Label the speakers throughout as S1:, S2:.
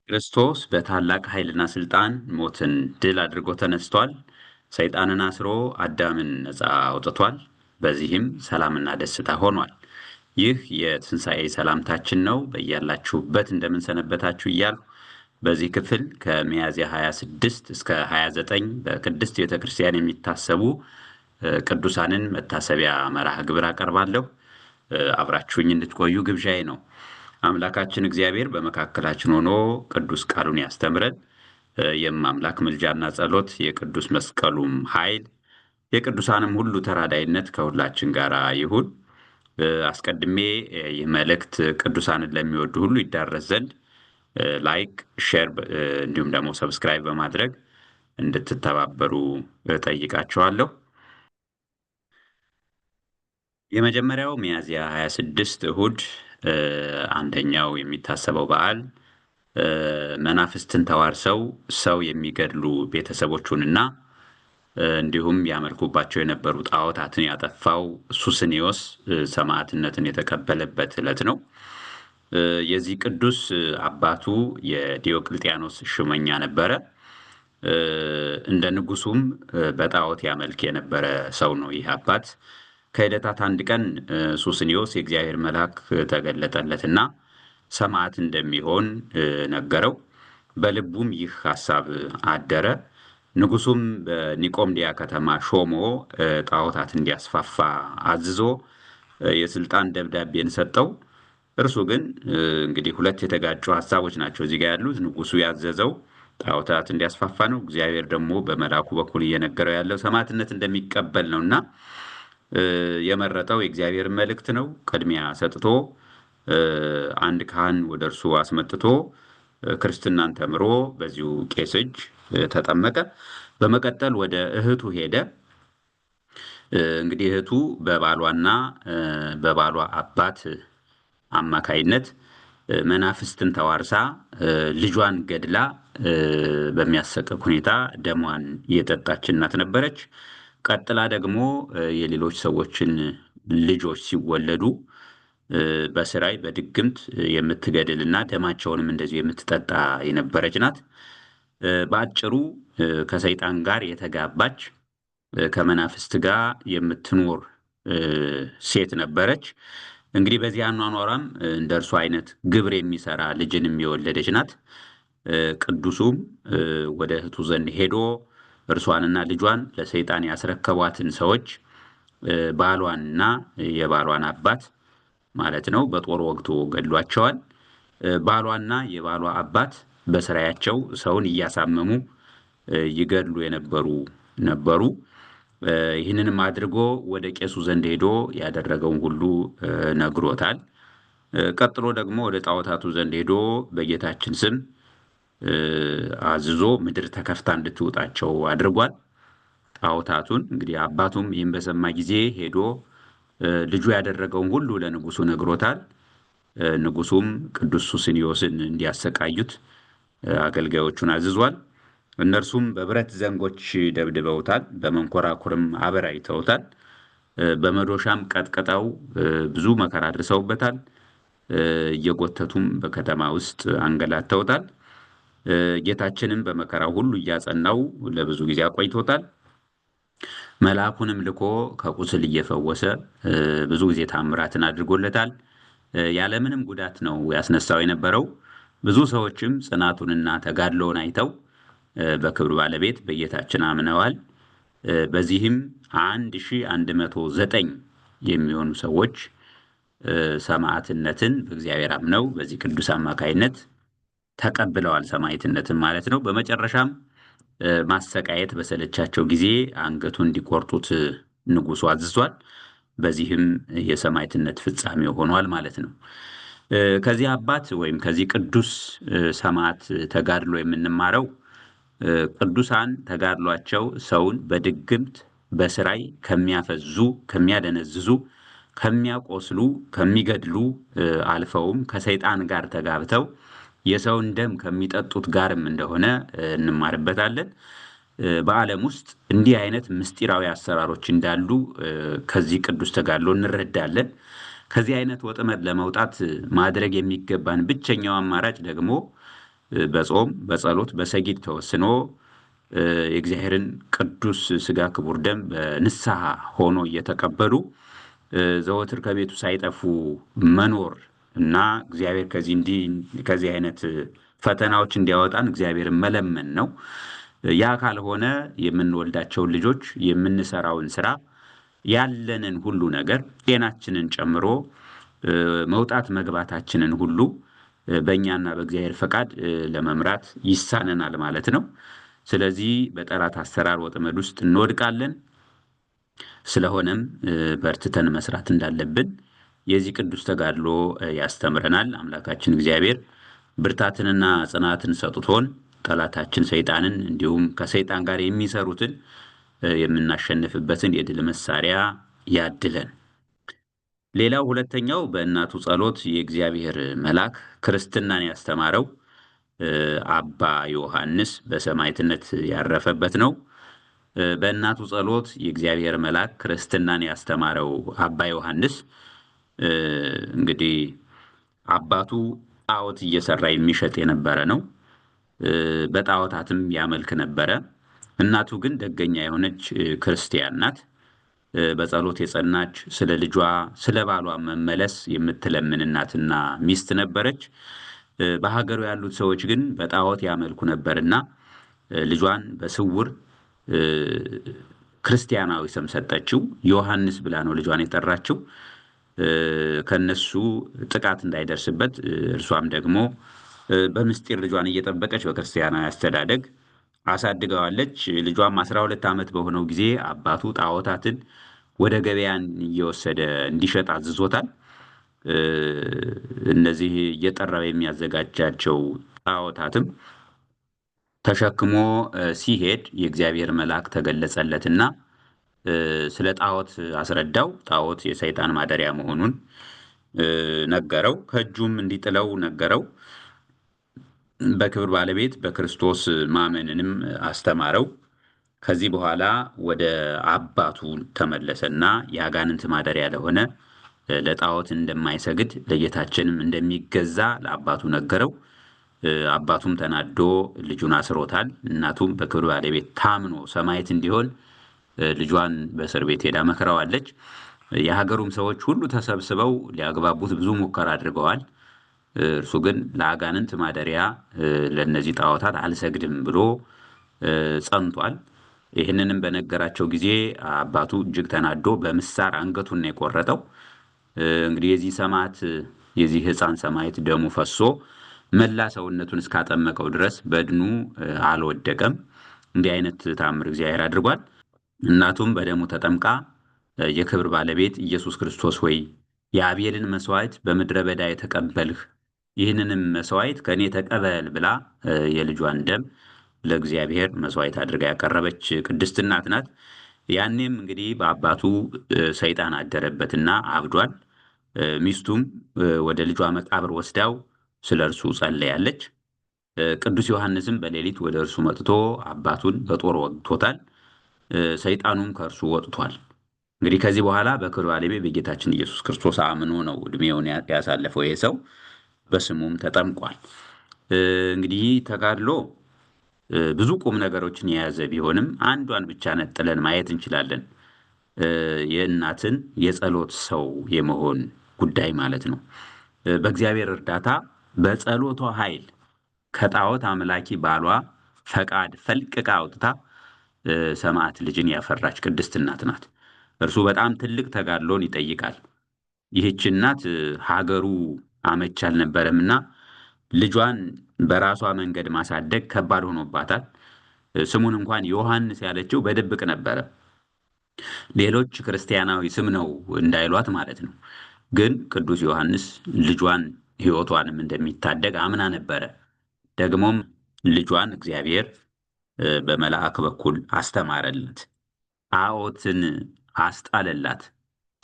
S1: ክርስቶስ በታላቅ ኃይልና ሥልጣን ሞትን ድል አድርጎ ተነስቷል። ሰይጣንን አስሮ አዳምን ነፃ አውጥቷል። በዚህም ሰላምና ደስታ ሆኗል። ይህ የትንሣኤ ሰላምታችን ነው። በያላችሁበት እንደምንሰነበታችሁ እያልኩ በዚህ ክፍል ከሚያዝያ 26 እስከ 29 በቅድስት ቤተ ክርስቲያን የሚታሰቡ ቅዱሳንን መታሰቢያ መርሃ ግብር አቀርባለሁ። አብራችሁኝ እንድትቆዩ ግብዣዬ ነው። አምላካችን እግዚአብሔር በመካከላችን ሆኖ ቅዱስ ቃሉን ያስተምረን። የማምላክ ምልጃና ጸሎት የቅዱስ መስቀሉም ኃይል የቅዱሳንም ሁሉ ተራዳይነት ከሁላችን ጋር ይሁን። አስቀድሜ ይህ መልእክት ቅዱሳንን ለሚወዱ ሁሉ ይዳረስ ዘንድ ላይክ፣ ሼር እንዲሁም ደግሞ ሰብስክራይብ በማድረግ እንድትተባበሩ ጠይቃችኋለሁ። የመጀመሪያው ሚያዝያ 26 እሁድ አንደኛው የሚታሰበው በዓል መናፍስትን ተዋርሰው ሰው የሚገድሉ ቤተሰቦቹንና እንዲሁም ያመልኩባቸው የነበሩ ጣዖታትን ያጠፋው ሱስንዮስ ሰማዕትነትን የተቀበለበት ዕለት ነው። የዚህ ቅዱስ አባቱ የዲዮቅልጥያኖስ ሹመኛ ነበረ። እንደ ንጉሱም በጣዖት ያመልክ የነበረ ሰው ነው ይህ አባት። ከዕለታት አንድ ቀን ሱስንዮስ የእግዚአብሔር መልአክ ተገለጠለትና ሰማዕት እንደሚሆን ነገረው። በልቡም ይህ ሐሳብ አደረ። ንጉሱም በኒቆምዲያ ከተማ ሾሞ ጣዖታት እንዲያስፋፋ አዝዞ የስልጣን ደብዳቤን ሰጠው። እርሱ ግን እንግዲህ ሁለት የተጋጩ ሐሳቦች ናቸው እዚህ ጋር ያሉት። ንጉሱ ያዘዘው ጣዖታት እንዲያስፋፋ ነው። እግዚአብሔር ደግሞ በመልአኩ በኩል እየነገረው ያለው ሰማዕትነት እንደሚቀበል ነውና የመረጠው የእግዚአብሔር መልእክት ነው። ቅድሚያ ሰጥቶ አንድ ካህን ወደ እርሱ አስመጥቶ ክርስትናን ተምሮ በዚሁ ቄስ እጅ ተጠመቀ። በመቀጠል ወደ እህቱ ሄደ። እንግዲህ እህቱ በባሏና በባሏ አባት አማካይነት መናፍስትን ተዋርሳ ልጇን ገድላ በሚያሰቅቅ ሁኔታ ደሟን የጠጣች እናት ነበረች። ቀጥላ ደግሞ የሌሎች ሰዎችን ልጆች ሲወለዱ በስራይ በድግምት የምትገድልና ደማቸውንም እንደዚሁ የምትጠጣ የነበረች ናት። በአጭሩ ከሰይጣን ጋር የተጋባች ከመናፍስት ጋር የምትኖር ሴት ነበረች። እንግዲህ በዚህ አኗኗሯም እንደ እርሱ አይነት ግብር የሚሰራ ልጅንም የወለደች ናት። ቅዱሱም ወደ እህቱ ዘንድ ሄዶ እርሷንና ልጇን ለሰይጣን ያስረከቧትን ሰዎች ባሏንና የባሏን አባት ማለት ነው በጦር ወግቶ ገድሏቸዋል። ባሏና የባሏ አባት በስራያቸው ሰውን እያሳመሙ ይገድሉ የነበሩ ነበሩ። ይህንንም አድርጎ ወደ ቄሱ ዘንድ ሄዶ ያደረገውን ሁሉ ነግሮታል። ቀጥሎ ደግሞ ወደ ጣዖታቱ ዘንድ ሄዶ በጌታችን ስም አዝዞ ምድር ተከፍታ እንድትውጣቸው አድርጓል። ጣዖታቱን እንግዲህ አባቱም ይህን በሰማ ጊዜ ሄዶ ልጁ ያደረገውን ሁሉ ለንጉሱ ነግሮታል። ንጉሱም ቅዱስ ሱስንዮስን እንዲያሰቃዩት አገልጋዮቹን አዝዟል። እነርሱም በብረት ዘንጎች ደብድበውታል፣ በመንኮራኩርም አበራይተውታል፣ በመዶሻም ቀጥቅጠው ብዙ መከራ አድርሰውበታል። እየጎተቱም በከተማ ውስጥ አንገላተውታል። ጌታችንም በመከራው ሁሉ እያጸናው ለብዙ ጊዜ አቆይቶታል። መልአኩንም ልኮ ከቁስል እየፈወሰ ብዙ ጊዜ ታምራትን አድርጎለታል። ያለምንም ጉዳት ነው ያስነሳው የነበረው። ብዙ ሰዎችም ጽናቱንና ተጋድሎውን አይተው በክብር ባለቤት በጌታችን አምነዋል። በዚህም 1109 የሚሆኑ ሰዎች ሰማዕትነትን በእግዚአብሔር አምነው በዚህ ቅዱስ አማካይነት ተቀብለዋል፣ ሰማዕትነትን ማለት ነው። በመጨረሻም ማሰቃየት በሰለቻቸው ጊዜ አንገቱን እንዲቆርጡት ንጉሱ አዝዟል። በዚህም የሰማዕትነት ፍጻሜ ሆኗል ማለት ነው። ከዚህ አባት ወይም ከዚህ ቅዱስ ሰማዕት ተጋድሎ የምንማረው ቅዱሳን ተጋድሏቸው ሰውን በድግምት በስራይ ከሚያፈዙ፣ ከሚያደነዝዙ፣ ከሚያቆስሉ፣ ከሚገድሉ አልፈውም ከሰይጣን ጋር ተጋብተው የሰውን ደም ከሚጠጡት ጋርም እንደሆነ እንማርበታለን። በዓለም ውስጥ እንዲህ አይነት ምስጢራዊ አሰራሮች እንዳሉ ከዚህ ቅዱስ ተጋድሎ እንረዳለን። ከዚህ አይነት ወጥመድ ለመውጣት ማድረግ የሚገባን ብቸኛው አማራጭ ደግሞ በጾም በጸሎት በሰጊድ ተወስኖ የእግዚአብሔርን ቅዱስ ሥጋ ክቡር ደም በንስሐ ሆኖ እየተቀበሉ ዘወትር ከቤቱ ሳይጠፉ መኖር እና እግዚአብሔር ከዚህ አይነት ፈተናዎች እንዲያወጣን እግዚአብሔርን መለመን ነው። ያ ካልሆነ የምንወልዳቸውን ልጆች የምንሰራውን ስራ ያለንን ሁሉ ነገር ጤናችንን ጨምሮ መውጣት መግባታችንን ሁሉ በእኛና በእግዚአብሔር ፈቃድ ለመምራት ይሳነናል ማለት ነው። ስለዚህ በጠላት አሰራር ወጥመድ ውስጥ እንወድቃለን። ስለሆነም በርትተን መስራት እንዳለብን የዚህ ቅዱስ ተጋድሎ ያስተምረናል። አምላካችን እግዚአብሔር ብርታትንና ጽናትን ሰጥቶን ጠላታችን ሰይጣንን እንዲሁም ከሰይጣን ጋር የሚሰሩትን የምናሸንፍበትን የድል መሳሪያ ያድለን። ሌላው ሁለተኛው በእናቱ ጸሎት የእግዚአብሔር መልአክ ክርስትናን ያስተማረው አባ ዮሐንስ በሰማዕትነት ያረፈበት ነው። በእናቱ ጸሎት የእግዚአብሔር መልአክ ክርስትናን ያስተማረው አባ ዮሐንስ እንግዲህ አባቱ ጣዖት እየሰራ የሚሸጥ የነበረ ነው። በጣዖታትም ያመልክ ነበረ። እናቱ ግን ደገኛ የሆነች ክርስቲያን ናት። በጸሎት የጸናች ስለ ልጇ ስለ ባሏ መመለስ የምትለምን እናትና ሚስት ነበረች። በሀገሩ ያሉት ሰዎች ግን በጣዖት ያመልኩ ነበርና ልጇን በስውር ክርስቲያናዊ ስም ሰጠችው። ዮሐንስ ብላ ነው ልጇን የጠራችው። ከነሱ ጥቃት እንዳይደርስበት እርሷም ደግሞ በምስጢር ልጇን እየጠበቀች በክርስቲያናዊ አስተዳደግ አሳድገዋለች። ልጇም 12 ዓመት በሆነው ጊዜ አባቱ ጣዖታትን ወደ ገበያን እየወሰደ እንዲሸጥ አዝዞታል። እነዚህ እየጠረበ የሚያዘጋጃቸው ጣዖታትም ተሸክሞ ሲሄድ የእግዚአብሔር መልአክ ተገለጸለትና ስለ ጣዖት አስረዳው። ጣዖት የሰይጣን ማደሪያ መሆኑን ነገረው። ከእጁም እንዲጥለው ነገረው። በክብር ባለቤት በክርስቶስ ማመንንም አስተማረው። ከዚህ በኋላ ወደ አባቱ ተመለሰና የአጋንንት ማደሪያ ለሆነ ለጣዖት እንደማይሰግድ ለጌታችንም እንደሚገዛ ለአባቱ ነገረው። አባቱም ተናዶ ልጁን አስሮታል። እናቱም በክብር ባለቤት ታምኖ ሰማዕት እንዲሆን ልጇን በእስር ቤት ሄዳ መክረዋለች። የሀገሩም ሰዎች ሁሉ ተሰብስበው ሊያግባቡት ብዙ ሙከራ አድርገዋል። እርሱ ግን ለአጋንንት ማደሪያ ለእነዚህ ጣዖታት አልሰግድም ብሎ ጸንቷል። ይህንንም በነገራቸው ጊዜ አባቱ እጅግ ተናዶ በምሳር አንገቱን ነው የቆረጠው። እንግዲህ የዚህ ሕፃን ሰማዕት ደሙ ፈሶ መላ ሰውነቱን እስካጠመቀው ድረስ በድኑ አልወደቀም። እንዲህ አይነት ታምር እግዚአብሔር አድርጓል። እናቱም በደሙ ተጠምቃ የክብር ባለቤት ኢየሱስ ክርስቶስ ሆይ የአቤልን መስዋዕት በምድረ በዳ የተቀበልህ ይህንንም መስዋዕት ከእኔ ተቀበል ብላ የልጇን ደም ለእግዚአብሔር መስዋዕት አድርጋ ያቀረበች ቅድስት እናት ናት። ያኔም እንግዲህ በአባቱ ሰይጣን አደረበትና አብዷል። ሚስቱም ወደ ልጇ መቃብር ወስዳው ስለ እርሱ ጸለያለች። ቅዱስ ዮሐንስም በሌሊት ወደ እርሱ መጥቶ አባቱን በጦር ወግቶታል። ሰይጣኑም ከእርሱ ወጥቷል። እንግዲህ ከዚህ በኋላ በክብር ባለቤት በጌታችን ኢየሱስ ክርስቶስ አምኖ ነው እድሜውን ያሳለፈው ይሄ ሰው። በስሙም ተጠምቋል። እንግዲህ ተጋድሎ ብዙ ቁም ነገሮችን የያዘ ቢሆንም አንዷን ብቻ ነጥለን ማየት እንችላለን። የእናትን የጸሎት ሰው የመሆን ጉዳይ ማለት ነው። በእግዚአብሔር እርዳታ በጸሎቷ ኃይል ከጣዖት አምላኪ ባሏ ፈቃድ ፈልቅቃ አውጥታ ሰማዕት ልጅን ያፈራች ቅድስት እናት ናት። እርሱ በጣም ትልቅ ተጋድሎን ይጠይቃል። ይህች እናት ሀገሩ አመች አልነበረምና ልጇን በራሷ መንገድ ማሳደግ ከባድ ሆኖባታል። ስሙን እንኳን ዮሐንስ ያለችው በድብቅ ነበረ። ሌሎች ክርስቲያናዊ ስም ነው እንዳይሏት ማለት ነው። ግን ቅዱስ ዮሐንስ ልጇን ሕይወቷንም እንደሚታደግ አምና ነበረ። ደግሞም ልጇን እግዚአብሔር በመልአክ በኩል አስተማረለት፣ ጣዖትን አስጣለላት፣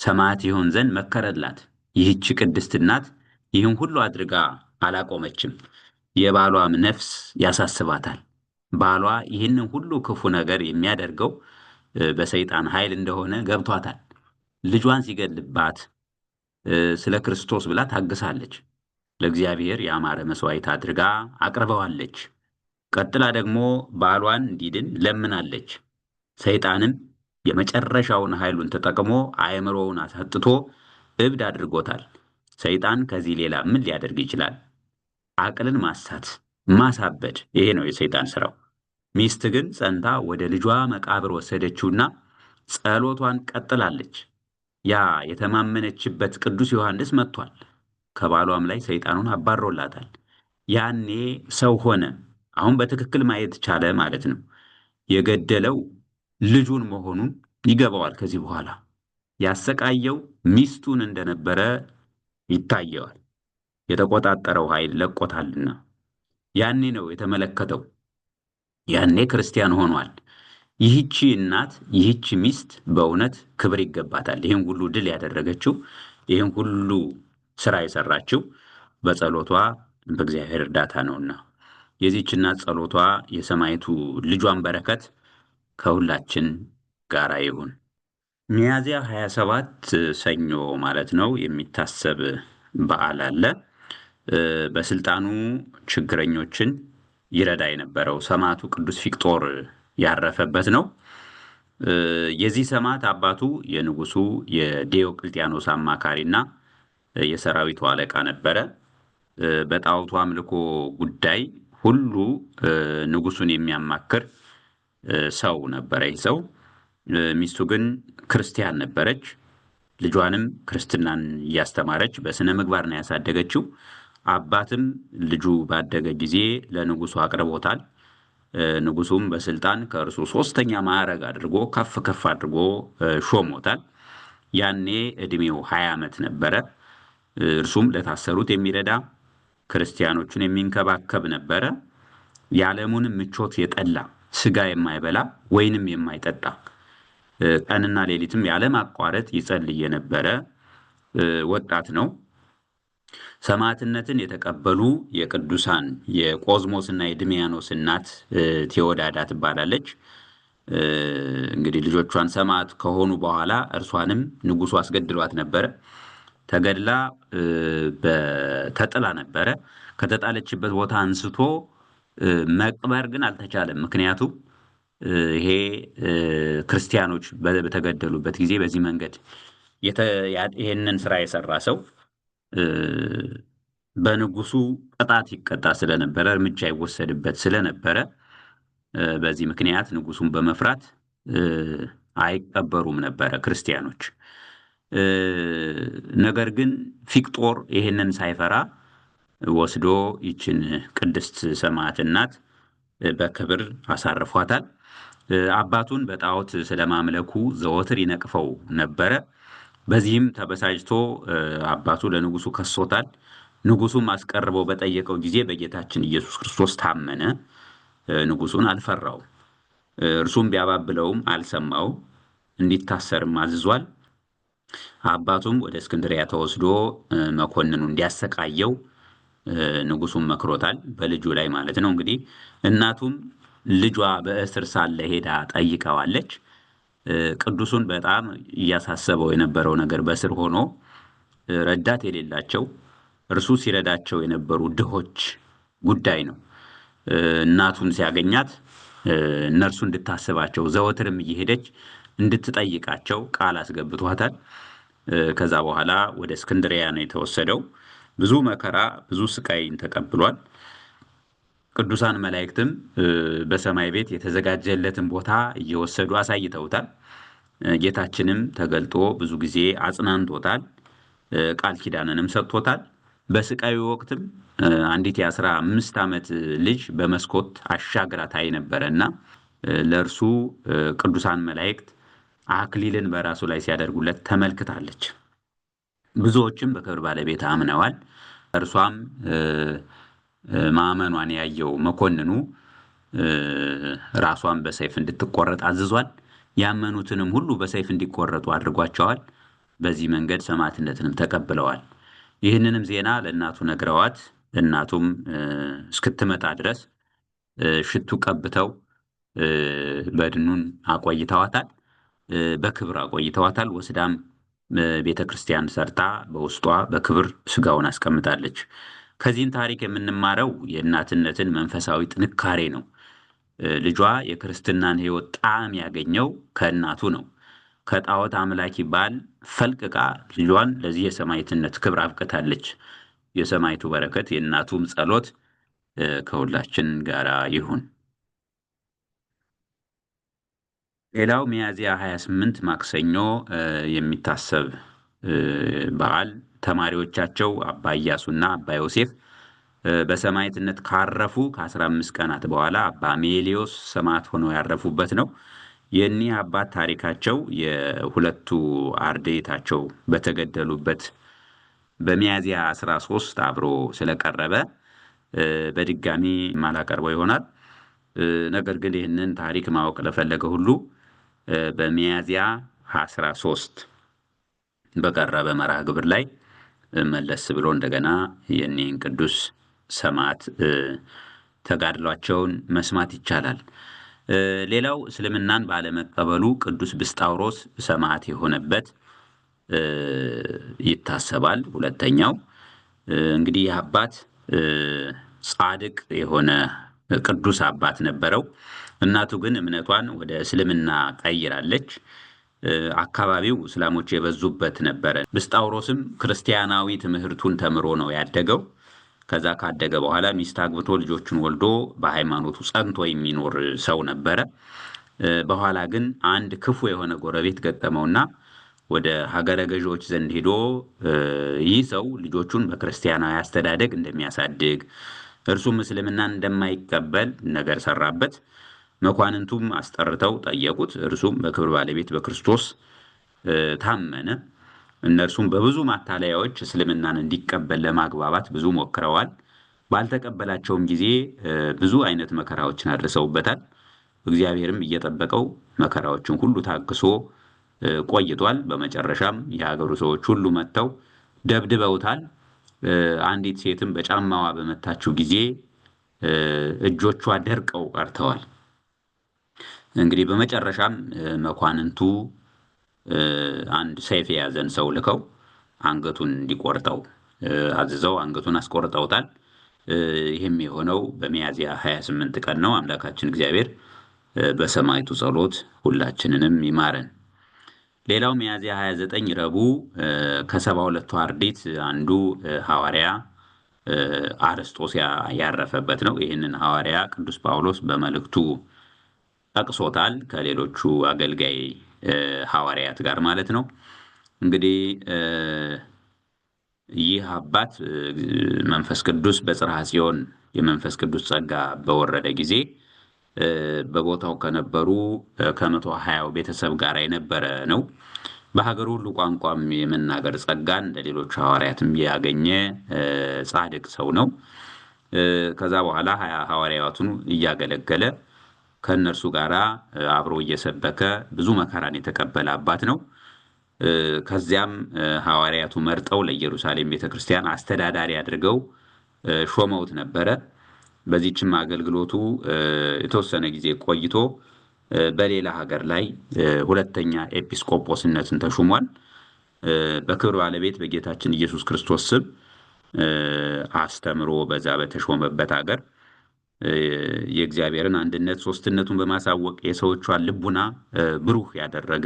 S1: ሰማዕት ይሆን ዘንድ መከረላት። ይህች ቅድስት እናት ይህን ሁሉ አድርጋ አላቆመችም። የባሏም ነፍስ ያሳስባታል። ባሏ ይህንን ሁሉ ክፉ ነገር የሚያደርገው በሰይጣን ኃይል እንደሆነ ገብቷታል። ልጇን ሲገልባት ስለ ክርስቶስ ብላ ታግሳለች። ለእግዚአብሔር ያማረ መስዋዕት አድርጋ አቅርበዋለች። ቀጥላ ደግሞ ባሏን እንዲድን ለምናለች። ሰይጣንም የመጨረሻውን ኃይሉን ተጠቅሞ አእምሮውን አሳጥቶ እብድ አድርጎታል። ሰይጣን ከዚህ ሌላ ምን ሊያደርግ ይችላል? አቅልን ማሳት፣ ማሳበድ፣ ይሄ ነው የሰይጣን ስራው። ሚስት ግን ጸንታ ወደ ልጇ መቃብር ወሰደችውና ጸሎቷን ቀጥላለች። ያ የተማመነችበት ቅዱስ ዮሐንስ መጥቷል። ከባሏም ላይ ሰይጣኑን አባሮላታል። ያኔ ሰው ሆነ። አሁን በትክክል ማየት ቻለ ማለት ነው። የገደለው ልጁን መሆኑን ይገባዋል። ከዚህ በኋላ ያሰቃየው ሚስቱን እንደነበረ ይታየዋል። የተቆጣጠረው ኃይል ለቆታልና ያኔ ነው የተመለከተው። ያኔ ክርስቲያን ሆኗል። ይህቺ እናት፣ ይህቺ ሚስት በእውነት ክብር ይገባታል። ይህን ሁሉ ድል ያደረገችው፣ ይህን ሁሉ ስራ የሰራችው በጸሎቷ በእግዚአብሔር እርዳታ ነውና የዚህች እናት ጸሎቷ፣ የሰማይቱ ልጇን በረከት ከሁላችን ጋር ይሁን። ሚያዝያ 27 ሰኞ ማለት ነው የሚታሰብ በዓል አለ። በስልጣኑ ችግረኞችን ይረዳ የነበረው ሰማዕቱ ቅዱስ ፊቅጦር ያረፈበት ነው። የዚህ ሰማዕት አባቱ የንጉሱ የዲዮቅልጥያኖስ አማካሪና የሰራዊቱ አለቃ ነበረ። በጣዖቱ አምልኮ ጉዳይ ሁሉ ንጉሱን የሚያማክር ሰው ነበረ። ይህ ሰው ሚስቱ ግን ክርስቲያን ነበረች። ልጇንም ክርስትናን እያስተማረች በስነ ምግባር ነው ያሳደገችው። አባትም ልጁ ባደገ ጊዜ ለንጉሱ አቅርቦታል። ንጉሱም በስልጣን ከእርሱ ሶስተኛ ማዕረግ አድርጎ ከፍ ከፍ አድርጎ ሾሞታል። ያኔ ዕድሜው 20 ዓመት ነበረ። እርሱም ለታሰሩት የሚረዳ ክርስቲያኖቹን የሚንከባከብ ነበረ። የዓለሙንም ምቾት የጠላ ስጋ የማይበላ ወይንም የማይጠጣ ቀንና ሌሊትም ያለማቋረጥ ይጸልይ የነበረ ወጣት ነው። ሰማዕትነትን የተቀበሉ የቅዱሳን የቆዝሞስና የድሚያኖስ እናት ቴዎዳዳ ትባላለች። እንግዲህ ልጆቿን ሰማዕት ከሆኑ በኋላ እርሷንም ንጉሱ አስገድሏት ነበረ። ተገድላ ተጥላ ነበረ። ከተጣለችበት ቦታ አንስቶ መቅበር ግን አልተቻለም። ምክንያቱም ይሄ ክርስቲያኖች በተገደሉበት ጊዜ በዚህ መንገድ ይሄንን ስራ የሰራ ሰው በንጉሱ ቅጣት ይቀጣ ስለነበረ፣ እርምጃ ይወሰድበት ስለነበረ በዚህ ምክንያት ንጉሱን በመፍራት አይቀበሩም ነበረ ክርስቲያኖች። ነገር ግን ፊቅጦር ይሄንን ሳይፈራ ወስዶ ይችን ቅድስት ሰማዕት እናት በክብር አሳርፏታል። አባቱን በጣዖት ስለማምለኩ ዘወትር ይነቅፈው ነበረ። በዚህም ተበሳጭቶ አባቱ ለንጉሱ ከሶታል። ንጉሱም አስቀርበው በጠየቀው ጊዜ በጌታችን ኢየሱስ ክርስቶስ ታመነ። ንጉሱን አልፈራው። እርሱም ቢያባብለውም አልሰማው፣ እንዲታሰርም አዝዟል። አባቱም ወደ እስክንድሪያ ተወስዶ መኮንኑ እንዲያሰቃየው ንጉሱም መክሮታል፣ በልጁ ላይ ማለት ነው። እንግዲህ እናቱም ልጇ በእስር ሳለ ሄዳ ጠይቀዋለች። ቅዱሱን በጣም እያሳሰበው የነበረው ነገር በእስር ሆኖ ረዳት የሌላቸው እርሱ ሲረዳቸው የነበሩ ድሆች ጉዳይ ነው። እናቱን ሲያገኛት እነርሱ እንድታስባቸው ዘወትርም እየሄደች እንድትጠይቃቸው ቃል አስገብቷታል። ከዛ በኋላ ወደ እስክንድሪያ ነው የተወሰደው። ብዙ መከራ፣ ብዙ ስቃይን ተቀብሏል። ቅዱሳን መላእክትም በሰማይ ቤት የተዘጋጀለትን ቦታ እየወሰዱ አሳይተውታል። ጌታችንም ተገልጦ ብዙ ጊዜ አጽናንቶታል፣ ቃል ኪዳንንም ሰጥቶታል። በስቃዩ ወቅትም አንዲት የ15 ዓመት ልጅ በመስኮት አሻግራ ታይ ነበረና ለእርሱ ቅዱሳን መላእክት አክሊልን በራሱ ላይ ሲያደርጉለት ተመልክታለች። ብዙዎችም በክብር ባለቤት አምነዋል። እርሷም ማመኗን ያየው መኮንኑ ራሷን በሰይፍ እንድትቆረጥ አዝዟል። ያመኑትንም ሁሉ በሰይፍ እንዲቆረጡ አድርጓቸዋል። በዚህ መንገድ ሰማዕትነትንም ተቀብለዋል። ይህንንም ዜና ለእናቱ ነግረዋት፣ እናቱም እስክትመጣ ድረስ ሽቱ ቀብተው በድኑን አቆይተዋታል፣ በክብር አቆይተዋታል። ወስዳም ቤተ ክርስቲያን ሰርታ በውስጧ በክብር ስጋውን አስቀምጣለች። ከዚህም ታሪክ የምንማረው የእናትነትን መንፈሳዊ ጥንካሬ ነው። ልጇ የክርስትናን ሕይወት ጣዕም ያገኘው ከእናቱ ነው። ከጣዖት አምላኪ ባል ፈልቅቃ ልጇን ለዚህ የሰማዕትነት ክብር አብቅታለች። የሰማዕቱ በረከት የእናቱም ጸሎት ከሁላችን ጋር ይሁን። ሌላው ሚያዝያ 28 ማክሰኞ የሚታሰብ በዓል ተማሪዎቻቸው አባ ኢያሱና አባ ዮሴፍ በሰማዕትነት ካረፉ ከ15 ቀናት በኋላ አባ ሜሊዮስ ሰማዕት ሆነው ያረፉበት ነው። የእኒህ አባት ታሪካቸው የሁለቱ አርድእታቸው በተገደሉበት በሚያዝያ 13 አብሮ ስለቀረበ በድጋሚ ማላቀርበው ይሆናል። ነገር ግን ይህንን ታሪክ ማወቅ ለፈለገ ሁሉ በሚያዝያ 13 በቀረበ መርሃ ግብር ላይ መለስ ብሎ እንደገና የእኒህን ቅዱስ ሰማዕት ተጋድሏቸውን መስማት ይቻላል። ሌላው እስልምናን ባለመቀበሉ ቅዱስ ብስጣውሮስ ሰማዕት የሆነበት ይታሰባል። ሁለተኛው እንግዲህ ይህ አባት ጻድቅ የሆነ ቅዱስ አባት ነበረው። እናቱ ግን እምነቷን ወደ እስልምና ቀይራለች። አካባቢው እስላሞች የበዙበት ነበረ። ብስጣውሮስም ክርስቲያናዊ ትምህርቱን ተምሮ ነው ያደገው። ከዛ ካደገ በኋላ ሚስት አግብቶ ልጆቹን ወልዶ በሃይማኖቱ ጸንቶ የሚኖር ሰው ነበረ። በኋላ ግን አንድ ክፉ የሆነ ጎረቤት ገጠመውና ወደ ሀገረ ገዢዎች ዘንድ ሄዶ ይህ ሰው ልጆቹን በክርስቲያናዊ አስተዳደግ እንደሚያሳድግ እርሱም እስልምናን እንደማይቀበል ነገር ሰራበት። መኳንንቱም አስጠርተው ጠየቁት። እርሱም በክብር ባለቤት በክርስቶስ ታመነ። እነርሱም በብዙ ማታለያዎች እስልምናን እንዲቀበል ለማግባባት ብዙ ሞክረዋል። ባልተቀበላቸውም ጊዜ ብዙ አይነት መከራዎችን አድርሰውበታል። እግዚአብሔርም እየጠበቀው መከራዎችን ሁሉ ታግሶ ቆይቷል። በመጨረሻም የሀገሩ ሰዎች ሁሉ መጥተው ደብድበውታል። አንዲት ሴትም በጫማዋ በመታችው ጊዜ እጆቿ ደርቀው ቀርተዋል። እንግዲህ በመጨረሻም መኳንንቱ አንድ ሰይፍ የያዘን ሰው ልከው አንገቱን እንዲቆርጠው አዝዘው አንገቱን አስቆርጠውታል። ይህም የሆነው በሚያዝያ 28 ቀን ነው። አምላካችን እግዚአብሔር በሰማዕቱ ጸሎት ሁላችንንም ይማረን። ሌላው ሚያዝያ 29 ረቡዕ ከ72ቱ አርድእት አንዱ ሐዋርያ አርስጦስ ያረፈበት ነው። ይህንን ሐዋርያ ቅዱስ ጳውሎስ በመልእክቱ ጠቅሶታል፣ ከሌሎቹ አገልጋይ ሐዋርያት ጋር ማለት ነው። እንግዲህ ይህ አባት መንፈስ ቅዱስ በጽርሐ ጽዮን የመንፈስ ቅዱስ ጸጋ በወረደ ጊዜ በቦታው ከነበሩ ከ120 ቤተሰብ ጋር የነበረ ነው። በሀገሩ ሁሉ ቋንቋም የመናገር ጸጋን እንደ ሌሎች ሐዋርያትም ያገኘ ጻድቅ ሰው ነው። ከዛ በኋላ ሐዋርያቱን እያገለገለ ከእነርሱ ጋር አብሮ እየሰበከ ብዙ መከራን የተቀበለ አባት ነው። ከዚያም ሐዋርያቱ መርጠው ለኢየሩሳሌም ቤተክርስቲያን አስተዳዳሪ አድርገው ሾመውት ነበረ። በዚህችም አገልግሎቱ የተወሰነ ጊዜ ቆይቶ በሌላ ሀገር ላይ ሁለተኛ ኤጲስቆጶስነትን ተሹሟል። በክብር ባለቤት በጌታችን ኢየሱስ ክርስቶስ ስም አስተምሮ በዛ በተሾመበት ሀገር የእግዚአብሔርን አንድነት ሶስትነቱን በማሳወቅ የሰዎቿን ልቡና ብሩህ ያደረገ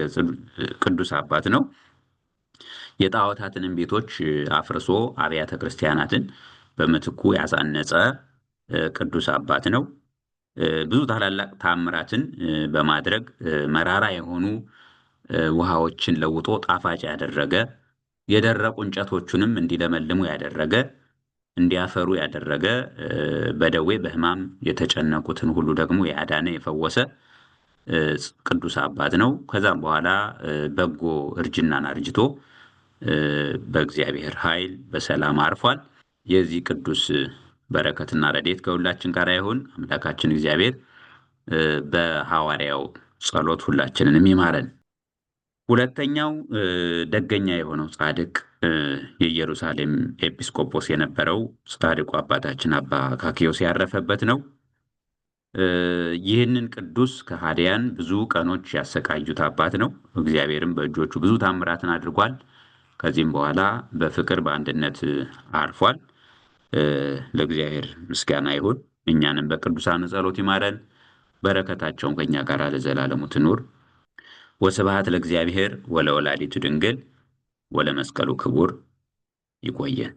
S1: ቅዱስ አባት ነው። የጣዖታትንም ቤቶች አፍርሶ አብያተ ክርስቲያናትን በምትኩ ያሳነጸ ቅዱስ አባት ነው። ብዙ ታላላቅ ታምራትን በማድረግ መራራ የሆኑ ውሃዎችን ለውጦ ጣፋጭ ያደረገ፣ የደረቁ እንጨቶቹንም እንዲለመልሙ ያደረገ፣ እንዲያፈሩ ያደረገ፣ በደዌ በሕማም የተጨነቁትን ሁሉ ደግሞ ያዳነ የፈወሰ ቅዱስ አባት ነው። ከዛም በኋላ በጎ እርጅናን አርጅቶ በእግዚአብሔር ኃይል በሰላም አርፏል። የዚህ ቅዱስ በረከትና ረድኤት ከሁላችን ጋር ይሁን። አምላካችን እግዚአብሔር በሐዋርያው ጸሎት ሁላችንንም ይማረን። ሁለተኛው ደገኛ የሆነው ጻድቅ የኢየሩሳሌም ኤጲስቆጶስ የነበረው ጻድቁ አባታችን አባ አካክዮስ ያረፈበት ነው። ይህንን ቅዱስ ከሃዲያን ብዙ ቀኖች ያሰቃዩት አባት ነው። እግዚአብሔርም በእጆቹ ብዙ ታምራትን አድርጓል። ከዚህም በኋላ በፍቅር በአንድነት አርፏል። ለእግዚአብሔር ምስጋና ይሁን። እኛንም በቅዱሳን ጸሎት ይማረን፣ በረከታቸውም ከእኛ ጋር ለዘላለሙ ትኑር። ወስብሐት ለእግዚአብሔር ወለወላዲቱ ድንግል ወለመስቀሉ ክቡር። ይቆየን።